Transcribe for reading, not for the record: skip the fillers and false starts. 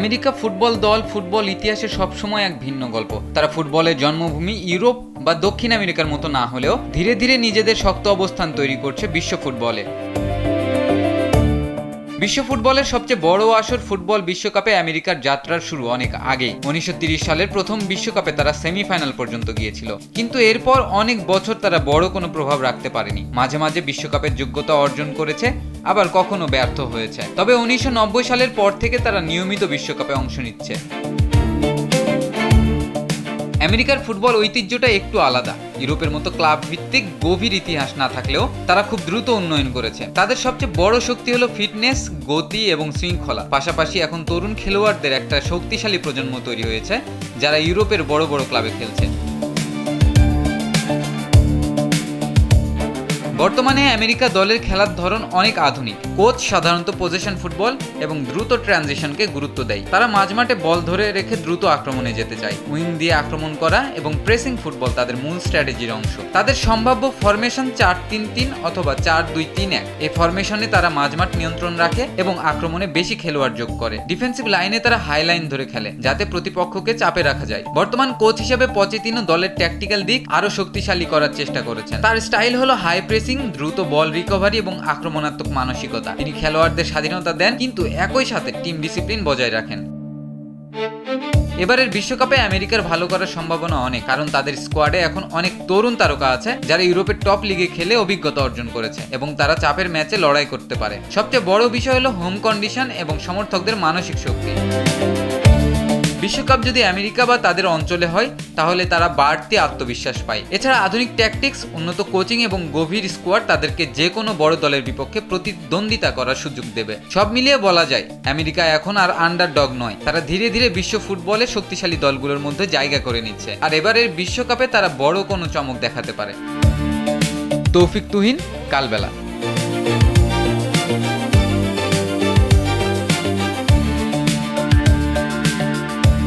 America football দল football ইতিহাসে সবসময় এক ভিন্ন গল্প। তারা ফুটবলের জন্মভূমি ইউরোপ বা দক্ষিণ আমেরিকার মতো না হলেও ধীরে ধীরে নিজেদের শক্ত অবস্থান তৈরি করছে বিশ্ব ফুটবলে। বিশ্ব ফুটবলের সবচেয়ে বড় আসর ফুটবল বিশ্বকাপে আমেরিকার যাত্রার শুরু অনেক আগেই। 1930 সালের প্রথম বিশ্বকাপে তারা সেমিফাইনাল পর্যন্ত গিয়েছিল, কিন্তু এরপর অনেক বছর তারা বড় কোনো প্রভাব রাখতে পারেনি। মাঝে মাঝে বিশ্বকাপের যোগ্যতা অর্জন করেছে, আবার কখনো ব্যর্থ হয়েছে। তবে 1990 সালের পর থেকে তারা নিয়মিত বিশ্বকাপে অংশ নিচ্ছে। আমেরিকার ফুটবল ঐতিহ্যটা একটু আলাদা। ইউরোপের মতো ক্লাব ভিত্তিক গভীর ইতিহাস না থাকলেও তারা খুব দ্রুত উন্নয়ন করেছে। তাদের সবচেয়ে বড় শক্তি হলো ফিটনেস, গতি এবং শৃঙ্খলা। পাশাপাশি এখন তরুণ খেলোয়াড়দের একটা শক্তিশালী প্রজন্ম তৈরি হয়েছে, যারা ইউরোপের বড় বড় ক্লাবে খেলছে। বর্তমানে আমেরিকা দলের খেলার ধরন অনেক আধুনিক। কোচ সাধারণত পজিশন ফুটবল এবং দ্রুত ট্রানজিশনকে গুরুত্ব দেয়। তারা মাঝমাঠে বল ধরে রেখে দ্রুত আক্রমণে যেতে চায়। উইং দিয়ে আক্রমণ করা এবং প্রেসিং ফুটবল তাদের মূল স্ট্র্যাটেজির অংশ। তাদের সম্ভাব্য ফরমেশন 4-3-3 অথবা 4-2-3-1। এই ফরমেশনে তারা মাঝমাঠ নিয়ন্ত্রণ রাখে এবং আক্রমণে বেশি খেলোয়াড় যোগ করে। ডিফেন্সিভ লাইনে তারা হাই লাইন ধরে খেলে, যাতে প্রতিপক্ষকে চাপে রাখা যায়। বর্তমান কোচ হিসেবে পচেতিনো দলের ট্যাকটিক্যাল দিক আরো শক্তিশালী করার চেষ্টা করেছেন। তার স্টাইল হলো হাই প্রেসিং, দ্রুত বল রিকভারি এবং আক্রমণাত্মক মানসিকতা। তিনি খেলোয়াড়দের স্বাধীনতা দেন, কিন্তু একই সাথে টিম ডিসিপ্লিন বজায় রাখেন। এবারের বিশ্বকাপে আমেরিকার ভালো করার সম্ভাবনা অনেক, কারণ তাদের স্কোয়াডে এখন অনেক তরুণ তারকা আছে যারা ইউরোপের টপ লিগে খেলে অভিজ্ঞতা অর্জন করেছে এবং তারা চাপের ম্যাচে লড়াই করতে পারে। সবচেয়ে বড় বিষয় হলো হোম কন্ডিশন এবং সমর্থকদের মানসিক শক্তি। বিশ্বকাপ যদি আমেরিকা বা তাদের অঞ্চলে হয়, তাহলে তারা বাড়তি আত্মবিশ্বাস পায়। এছাড়া আধুনিক ট্যাকটিক্স, উন্নত কোচিং এবং গভীর স্কোয়াড তাদেরকে যে কোনো বড় দলের বিপক্ষে প্রতিদ্বন্দ্বিতা করার সুযোগ দেবে। সব মিলিয়ে বলা যায়, আমেরিকা এখন আর আন্ডারডগ নয়। তারা ধীরে ধীরে বিশ্ব ফুটবলে শক্তিশালী দলগুলোর মধ্যে জায়গা করে নিচ্ছে, আর এবারের বিশ্বকাপে তারা বড় কোনো চমক দেখাতে পারে। তৌফিক তুহিন, কালবেলা।